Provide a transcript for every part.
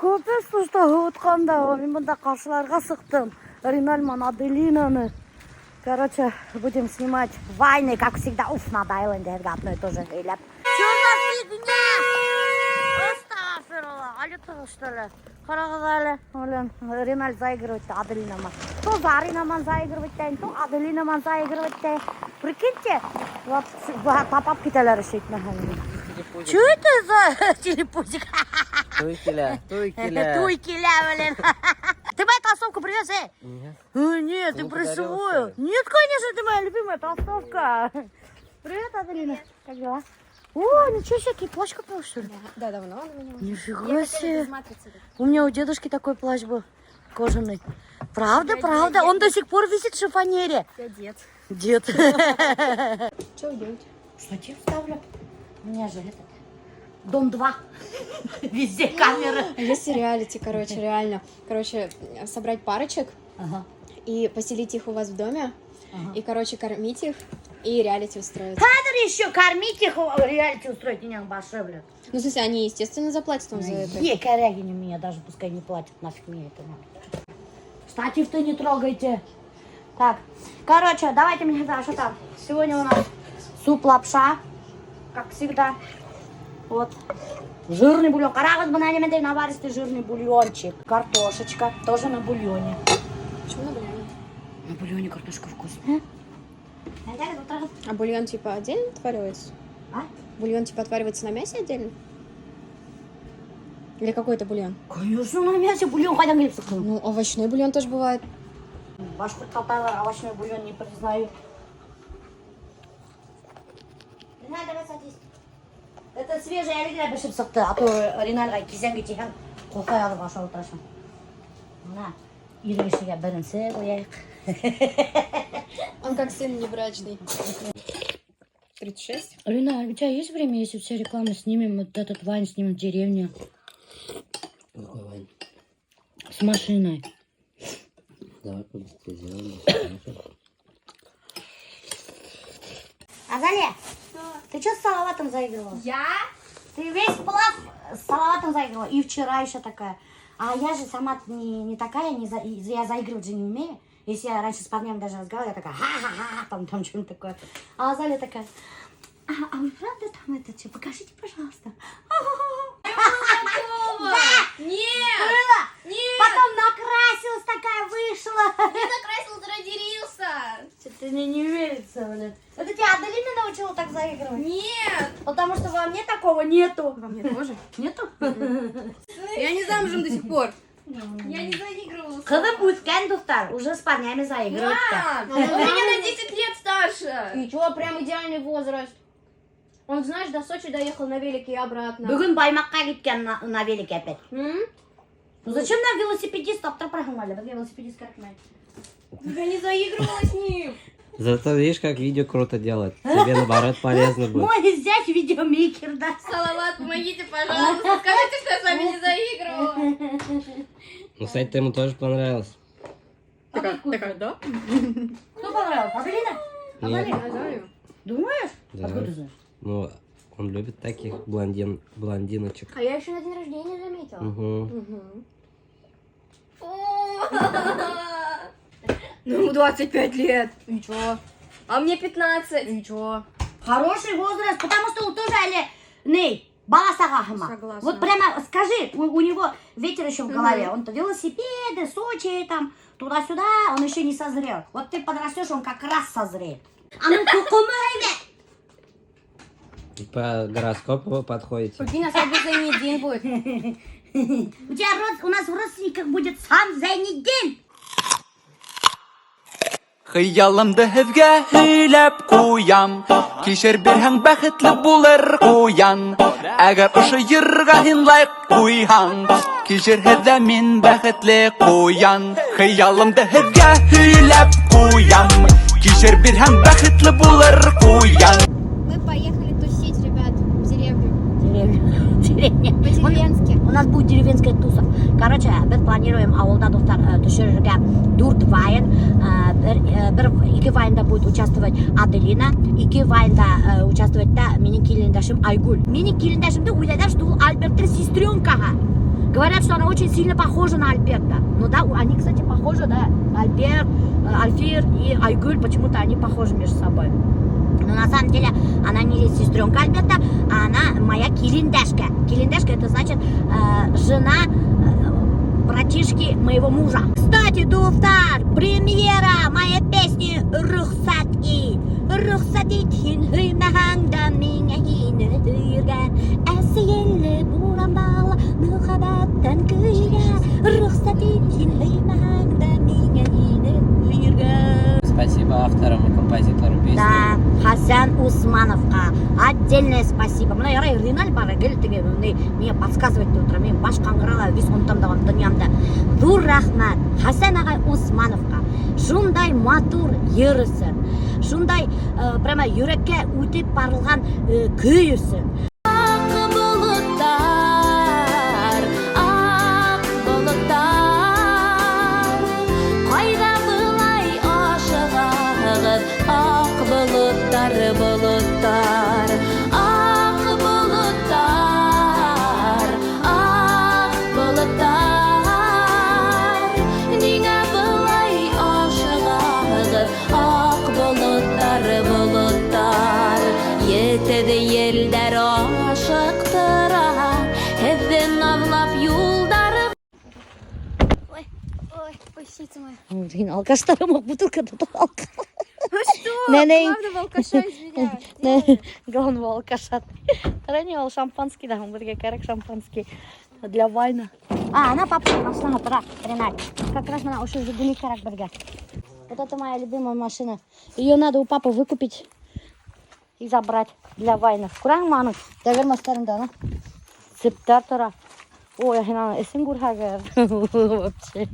Көпес что утканда, мен мында каршыларга сыктым. Ринальман, Аделинаны. Короче, будем снимать вайны, как всегда. Уф, надо Айлендерге одно и то же гейлеп. Что за фигня? Астафиралла, алютыгы что ли? Карагыз әле, Риналь заигрывает Аделинаман. То за Аринаман заигрывает, то Аделинаман заигрывает. Прикиньте, вот попап кетелер ишейт мәхәлле. Что это за телепузик? Туйкеля. Туйкеля, блин. Ты моя толстовку привез, Нет. Нет, ты не присвоил. подарил, Нет, конечно, ты моя любимая толстовка. Привет, Аделина. Как дела? О, ничего себе, ты плащ купил, что ли? Да, давно он у меня. Нифига себе. У меня у дедушки такой плащ был кожаный. Правда, правда. Он до сих пор висит в шифонере. Я дед. Дед. Что вы делаете? Штатив ставлю. У меня же этот дом 2. Везде камеры. Есть реалити, короче, реально. Короче, собрать парочек Ага. и поселить их у вас в доме. И, короче, кормить их и реалити устроить. Кадр еще кормить их, реалити устроить меня башевле. Ну, в смысле, они, естественно, заплатят вам за это. Не, корягини меня даже пускай не платят, нафиг мне это надо. Штатив-то не трогайте. Так, короче, давайте мне да, что там. Сегодня у нас суп-лапша, как всегда. Вот. Жирный бульон. Карагыз бананемендей наваристый жирный бульончик. Картошечка, тоже на бульоне. Почему на бульоне? На бульоне картошка вкусная. А бульон, типа, отдельно отваривается? А? Бульон, типа, отваривается на мясе отдельно? Или какой-то бульон? Конечно, на мясе бульон хотя бы не Ну, овощной бульон тоже бывает. Башкұрт татарлар овощной бульон не признают. Не надо садись. Это свежий әлігілер бішіп сықты. А то Ринальға кезеңге теген қоқай алып аша отырашым. Мына иргішіге бірінсі қояйық. Он как сын небрачный. 36? Рина, у тебя есть время, если все рекламы снимем, вот этот вайн снимем в деревню Какой вайн? с машиной? Давай побыстрее сделаем. Азалия, ты что с салаватом заигрывала? Я? Ты весь плав с салаватом заигрывала. И вчера еще такая. А я же сама не такая, я заигрывать же не умею. Если я раньше с парнями даже разговаривала, я такая ха-ха-ха, там что-нибудь такое. А Азалия такая, а вы правда там это что? Покажите, пожалуйста. Да! Нет! Было! Нет! Потом накрасилась такая, вышла. Я накрасился, родился! Что-то мне не верится, блин. Это тебя Аделина научила так заигрывать? Нет! Потому что во мне такого нету. Во мне тоже. Нету? Я не замужем до сих пор. Я не заигрывала. Кызым өскен достар, уже с парнями заигрывают. Мам, он меня на 10 лет старше. И чё, прям идеальный возраст. Он, знаешь, до Сочи доехал на велике и обратно. Бүгін Баймаққа кеткен на велике опять. М? Ну зачем нам велосипедист? Аптырап программали, бізге велосипедист керек ме? Я не заигрывала с ним. Зато видишь, как видео круто делать. Тебе наоборот полезно будет. Мой зять видеомейкер, да. Салават, помогите, пожалуйста. Скажите, что я с вами не заигрывала. Ну, кстати, ты ему тоже понравилось. Такая, да? Кто понравился? Аделина? Нет. Думаешь? Да. Откуда ты знаешь? Ну, он любит таких блондиночек. А я еще на день рождения заметила. Угу. Ну, 25 лет. И чё? А мне 15. И чё? Хороший возраст, потому что он тоже, ней, бала сагахма. Согласна. Вот прямо скажи, у него ветер еще в голове. Он-то велосипеды, Сочи, там, туда-сюда, он еще не созрел. Вот ты подрастешь, он как раз созреет. А ну, кукумайве! По гороскопу вы подходите. Прикинь, нас обе Зайнидин будет. У нас в родственниках будет сам Зайнидин. Хыялымды һеҙгә һөйләп ҡуям, кишер бирһәң бәхетле булыр ҡуян. Әгәр ошо йырға һин лайыҡ ҡуйһаң, кишерһеҙ ҙә мин бәхетле ҡуян. Хыялымды һеҙгә һөйләп ҡуям, кишер бирһәң бәхетле булыр ҡуян. Мы поехали тусить, ребят, в деревню. Деревня. По-деревенски. У нас будет деревенская туса. Короче, мы планируем ауылда достар түшерерге дүрт вайн. Екі вайында будет участвовать Аделина, екі вайында участвовать та менің келіндашым Айгүл. Менің келіндашымды ойлайдар, что ол Альберттің сестренкаға. Говорят, что она очень сильно похожа на Альберта. Ну да, они, кстати, похожи, да. Альберт, Альфир и Айгуль, почему-то они похожи между собой. Но на самом деле она не сестренка Альберта, а она моя килиндешка. Килиндешка это значит жена братишки моего мужа. Кстати, Дуфтар, премьера моей песни «Рухсат-и». Рухсат итхин хыймахаңда миңа хине хыйрган. Әсиелі бурамбала мұхабаттан күйган. Рухсат итхин хыймахаңда миңа хине хыйрган. Спасибо авторам и композитору песни. Да, Хасан Усмановқа отдельное спасибо. Мына ярай Риналь бара келтіге мне подсказывать утро. Мен баш қаңғырала вес онтамдаған дүниямда. Дур рахмат Хасан ағай Усмановқа. Шундай матур йырысын. Шундай прямо юрекке үтіп барылған күйісін. Bulutlar, ak bulutlar, ak bulutlar. Niye bulay aşığız, ak bulutlar, bulutlar. Yetedi yerler aşıktıra, hevin avlap yolları. Ой, спасите моя. Блин, алкаштарым бутылкада алка. Ну что? Нэнэй. Главного алкаша извиняюсь. Главного алкаша. Ранее ол шампанский, да, он будет как шампанский для вайна. Она папа нашла на трак, Ренат. Как раз она уже загули карак берга. Вот это моя любимая машина. Ее надо у папы выкупить и забрать для вайна. Курang ману, довермастарында, ну. Септатора. Ой, я на эсингурхагер. Вообще.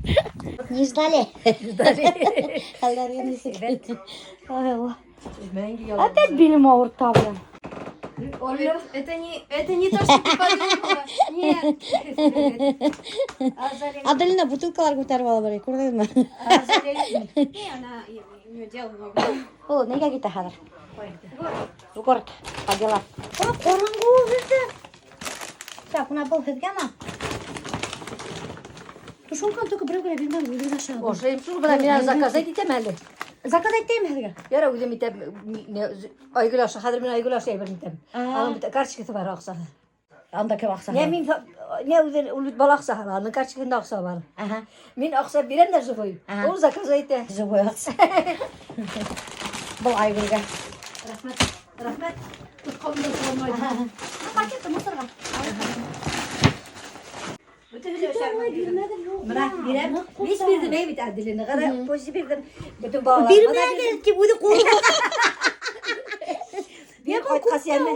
Не ждали. Опять Билли Маурта, блин. Оля, это не то, что ты подумала. Нет. Адалина бутылкалар көтәріп алып барайық, көрдіңіз ме? Не, она у нее дел много. О, неге кетті қазір? В город, по делам. О, қораңғы өзі. Так, мына бұл сізге ма? Тушенканы только біреу керек, енді өзі аша. Ошо эмчи мына мен заказать этем әле. Заказать деймін сізге? Яра өзім итем Айгүл аша, хәзер мен Айгүл аша әйбер итем. Анын бит карточкасы бар акса. Анда кем ақса? Не мен не өзен улут бала акса, анын карточкасында акса бар. Мен акса берем да живой. Ол заказать ете. Живой ақса. Бұл Айгүлге. Рахмет. Тұтқамды сұрмайды. Пакетті мұсырға. Мына берем. Бес бердім ей бит әділіні. Қара позиция бердім. Bütün bağlar. Бермәгіз ки өзі қорға. Bir қайтқасы әме.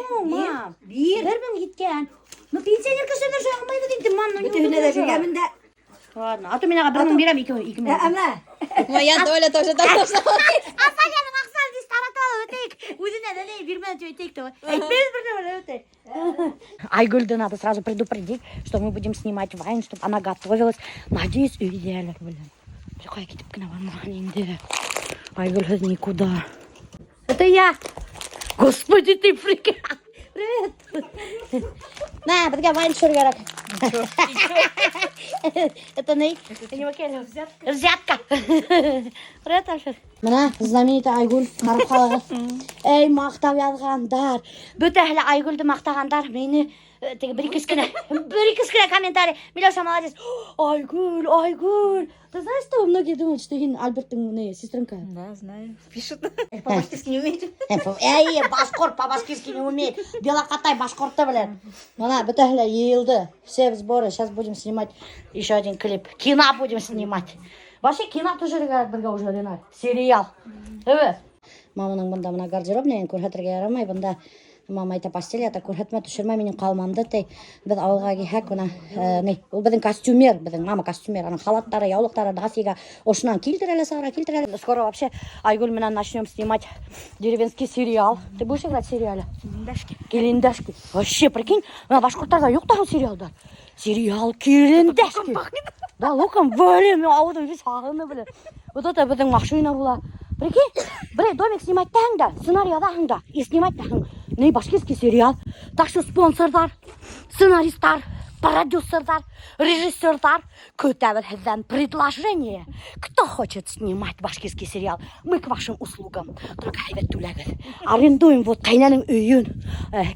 Bir. Бермін кеткен. Ну пенсионер кішені жағымайды дейді, мам. Bütün de беремін де. Ладно, а то мен аға бірмін берем, екі мен. Әме. Моя доля тоже так должна быть. Асаляның ақсан дейс тараталы өтейік. Өзіне дәлей бермен өтейік то. Әйтмейіз біріне өтейік. Айгүлді надо сразу предупредить, что мы будем снимать вайн, чтобы она готовилась. Надеюсь, увидели, блин. Прикой кетіп кіна бармаған енді. Айгүл никуда. Это я. Господи, ты прикинь. Привет. На, бізге вайн шыр керек. Это не? Взятка. Привет, Альфер. Мына знаменитый Айгүл қарып қалығы. Ей, мақтау язғандар. Бөтәхілі Айгүлді мақтағандар. Мені бір-екі кішкене комментарий. Милеша, молодец. Айгүл, Айгүл. Ты знаешь, что многие думают, что Ин Альберттың сестренка? Да, знаю. Пишут. По-башкирски не умеет. Эй, башқұрт по-башкирски не умеет. Белокатай башқұртты білер. Мына бөтәхілі елді. Все в сборы. Сейчас будем снимать еще один клип. Кино будем снимать. Вообще кино тоже бірге уже Ренат. Сериал. Evet. Маманың бұнда мына гардеробный көрсетірге ярамай. Бұнда мама айта постель ята көрсетме түшірме менің қалмамды тей. Біз ауылға кейхәк күні. Ол біздің костюмер, біздің мама костюмер. Аның халаттары, яулықтары дасыға ошынан келтірелі сағыра, келтірелі. Скоро вообще Айгүл менен начнем снимать деревенский сериал. Ты будешь играть в сериале? Келендашки. Вообще, прикинь, на башқұрттарда жоқ тағы сериалдар. Сериал Келендашки. Да, лукам, блин, мен ауылдың весь ағыны, блин. Вот это біздің машина была. Прикинь, блин, домик снимать таңда, сценарий адағында, и снимать тағын. Не башкирский сериал. Так что спонсордар, сценаристар, продюсердар, режиссердар, көтәбелһездән предложение. Кто хочет снимать башкирский сериал? Мы к вашим услугам. Только һәйбәт түләгез. Арендуем вот Кайнаның өйен,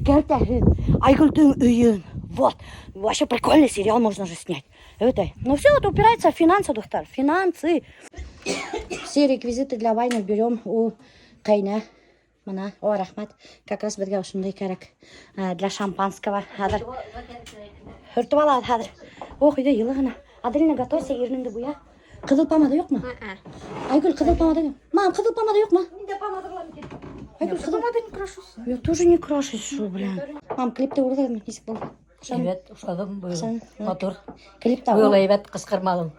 Кәртәһен, Айгөлтің өйен. Вот. Вообще прикольный сериал можно же снять. Это. Но все это упирается в финансы, доктор. Финансы. Все реквизиты для вайнов берем у Кайна. Мана, о, рахмат. Как раз бергә ошондай кәрәк для шампанского. Хәзер. Хөртеп алады хәзер. Ох, өйдә йылы гына. Аделина, готовься, ирнеңде буя. Кызыл помада юкмы? Айгөл, кызыл помада юк. Мам, кызыл помада юкмы? Айгөл, кызыл помада не крашусь. Я тоже не крашусь, что, блин. Мам, клипте урдым, нисек булды? Evet, uşadım bu Sen- motor. Клипте Bu yola evet kıskırmadım.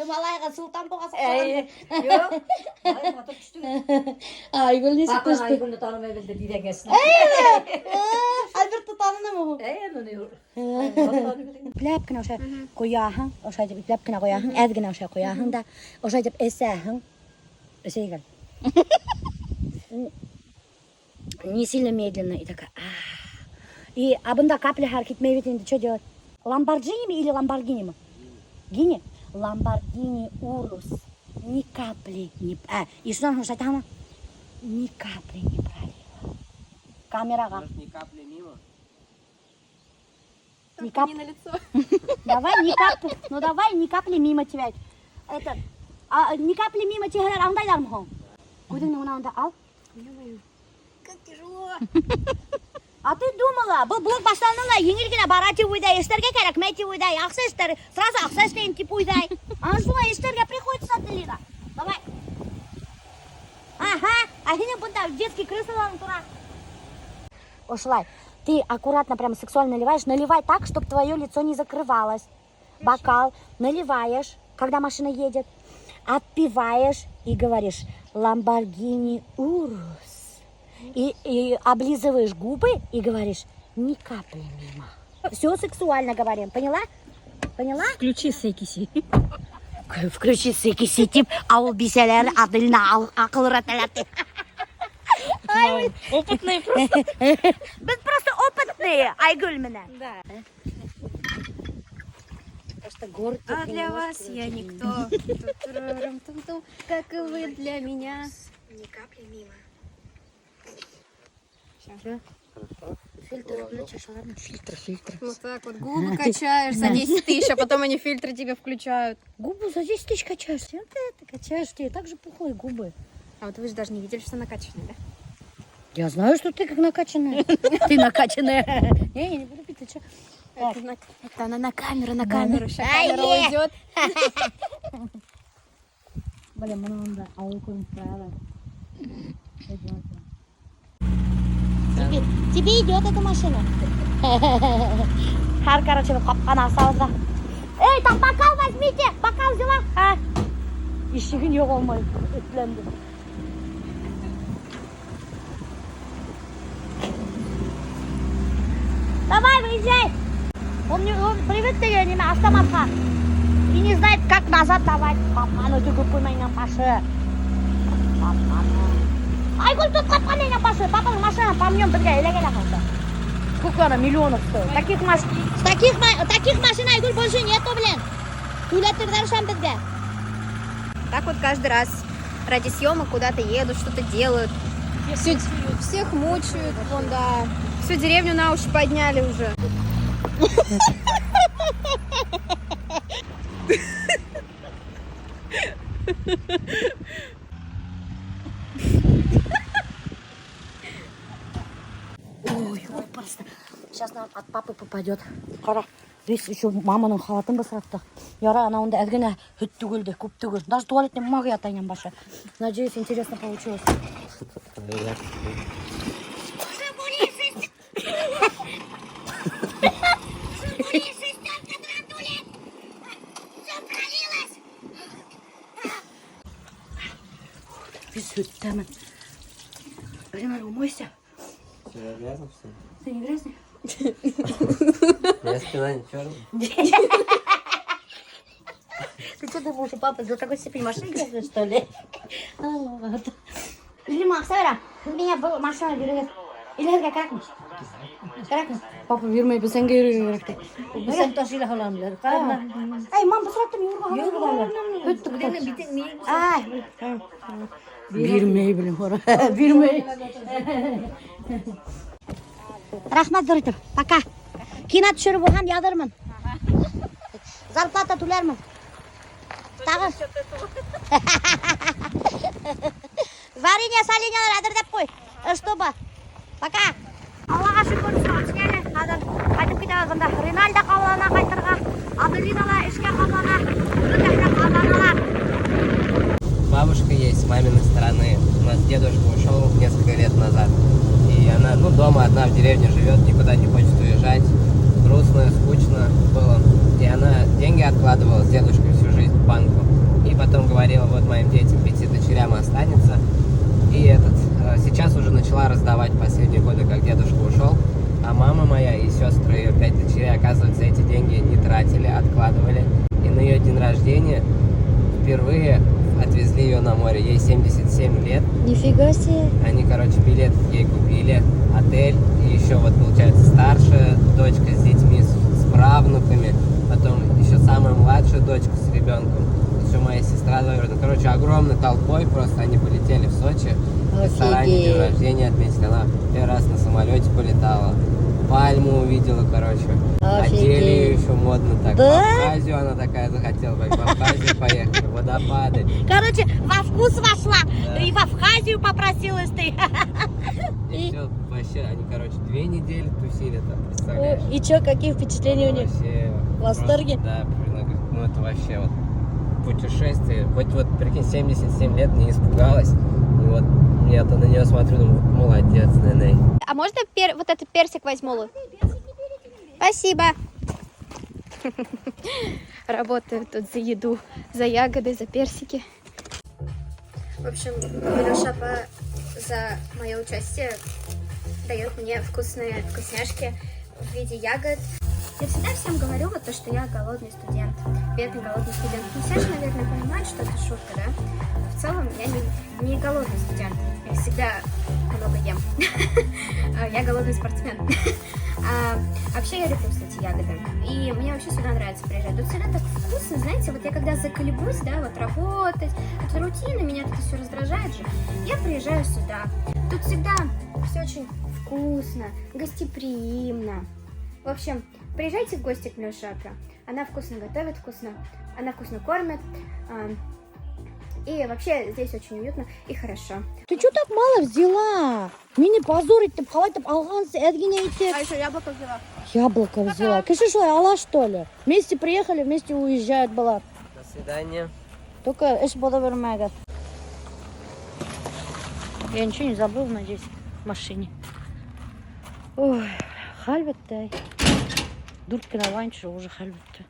Малайга султан болғасы. Yok. Motor düştü. Айгөл нисек Bakın күшті. Aygül'ü tanımayabildi diye gelsin. Альбертты таныдымы ул? Ипләп кенә оша куяһың, оша дип ипләп кенә куяһың, әз генә оша куяһың да, оша дип эсәһең. Эсәйгән. Не сильно медленно и такая. И абында капля харкет мевит инде что делать? Ламборджини или ламборгини? Гини? Ламборгини Урус. Ни капли не... и что нужно там? Ни капли не пролила. Камера. Ни капли мимо. Ни капли. Не на лицо. Давай, ни капли. Ну давай, ни капли мимо тебя. Это... ни капли мимо тебя. Андай дарым хом. Кудың мына анда ал. Как тяжело. А ты думала, бұл блок баштаныла еңілгіне барати ойдай, естерге керек мәйти ойдай, ақса естер, сразу ақса істейін тип ойдай. Анжула естерге приходится Аделина. Давай. Ага, а сенің бұнда детский крысыларын тұра. Ошлай, ты аккуратно прямо сексуально наливаешь, наливай так, чтобы твое лицо не закрывалось. Бокал наливаешь, когда машина едет, отпиваешь и говоришь «Ламборгини Урус». И облизываешь губы и говоришь «ни капли мимо». Все сексуально говорим, поняла? Поняла? Включи сейкиси. Включи сикиси тип, ауыл бисәләре Аделина ақыл рәтәләтте. Опытный просто. Біз просто опытные, Айгүл менән. Да. Просто город. А для вас я никто. Ту-турурум-тум-тум, как и вы для меня. Ни капли мимо. Фильтр включишь, ладно? Фильтр. Вот так вот губы качаешь за 10 тысяч, а потом они фильтры тебе включают. Губы за 10 тысяч качаешь. Ты это качаешь, тебе так же пухлые губы. А вот вы же даже не видели, что накачанные, да? Я знаю, что ты как накачанная. Ты накачанная. Не, я не буду пить, ты что? Это она на камеру, Сейчас камера уйдет. Блин, мы надо ауыл көміп қояды. Тебе идет эта машина. Хар, короче, қапқан асауызға. Эй, там бокал возьмите! Бокал взяла? Ешігін yok olмай, ütленді. Давай, выезжай! Он привык к неме автоматқа. И не знает, как назад давать. Папаны түгіп қоймайнан башы. Айгүл тут қапқан менен башы. Папаның машина помнем бірге елегеле қалды. Сколько она миллионов стоит? Таких машин Айгүл больше нету, блин. Түлеттірдер шам бізге. Так вот каждый раз ради съемок куда-то едут, что-то делают. Всех мучают, вон, да. Всю деревню на уши подняли уже. Ой, просто. Сейчас нам от папы попадет. Қара, здесь еще маманың халатын басыратты. Яра, она онда әзгене хүт түгілді, көп түгіл. Даже туалеттен магия атайнен башы. Надеюсь, интересно получилось. Без sütten. Ренар, умойся. Все грязно все? Ты не грязный? Моя спина не черная. Ты что думал, что папа до такой степени машины грязный, что ли? Или Максавера, меня машина берет. İleride karakmış. Karakmış. Papa vermeyi bir sen geri gerekti. Sen taşıyla halamlar. Karlar. Ay man bu saatte mi yorma? Yok vallahi. Öttük. Buradan bitin niye? Ay. Vermeyi bilin hora. Vermeyi. Rahmat Doritor. Пока. Kina düşürüp oğan yadırmın. Зарплата түләрмен. Тағы. Варенье, соленьялар әзірлеп қой. Чтобы. Пока. Аллаға шүкір сняли. Қазір қайтып кете алғанда Риналда қабылана қайтырға. Аделинала ішке қабылана. Қабыланалар. Бабушка есть с маминой стороны. У нас дедушка ушел несколько лет назад. И она, дома одна в деревне живет, никуда не хочет уезжать. Грустно, скучно было. И она деньги откладывала с дедушкой всю жизнь в банку. И потом говорила, вот моим детям, 5 дочерям останется. И сейчас уже начала раздавать последние годы, как дедушка ушел. А мама моя и сестры, ее 5 дочерей, оказывается, эти деньги не тратили, откладывали. И на ее день рождения впервые отвезли ее на море. Ей 77 лет. Нифига себе. Они, билет ей купили, отель. И еще получается, старшая дочка с детьми, с правнуками. Потом еще самая младшая дочка с ребенком. Еще моя сестра двоюродная. Огромной толпой просто они полетели в Сочи. В ресторане день рождения отметили. Она первый раз на самолете полетала. Пальму увидела, Одели ее еще модно так. Да? В Абхазию она такая захотела. В Абхазию поехали. Водопады. Во вкус вошла. И в Абхазию попросилась ты. И все, вообще, они, 2 недели тусили там, представляешь? И чё, какие впечатления у них? Вообще, В восторге? Да, это вообще путешествие. Прикинь, 77 лет не испугалась. И я-то на нее смотрю, думаю, молодец, Нэнэй. А можно этот персик возьму? Спасибо. Работаю тут за еду, за ягоды, за персики. В общем, Милюша за мое участие дает мне вкусные вкусняшки в виде ягод. Я всегда всем говорю то, что я голодный студент, бедный голодный студент. Ну, все же, наверное, понимают, что это шутка, да? В целом я не голодный студент, я всегда много ем. Я голодный спортсмен. Вообще я люблю, кстати, ягоды. И мне вообще сюда нравится приезжать. Тут всегда так вкусно, знаете, я когда заколебусь, да, работать, это рутина, меня это все раздражает же, я приезжаю сюда. Тут всегда все очень вкусно, гостеприимно. В общем, приезжайте в гости к Милюше Апра. Она вкусно готовит, она вкусно кормит. И вообще здесь очень уютно и хорошо. Ты что так мало взяла? Меня позорить, ты пхавать, алганцы, эдгине идти. А еще яблоко взяла. Яблоко взяла. Кыши шла, ала что ли? Вместе приехали, вместе уезжают была. До свидания. Только эш было вермега. Я ничего не забыл, надеюсь, в машине. Ой, хальбет-тай. Дурткина ванча уже хальбет-тай.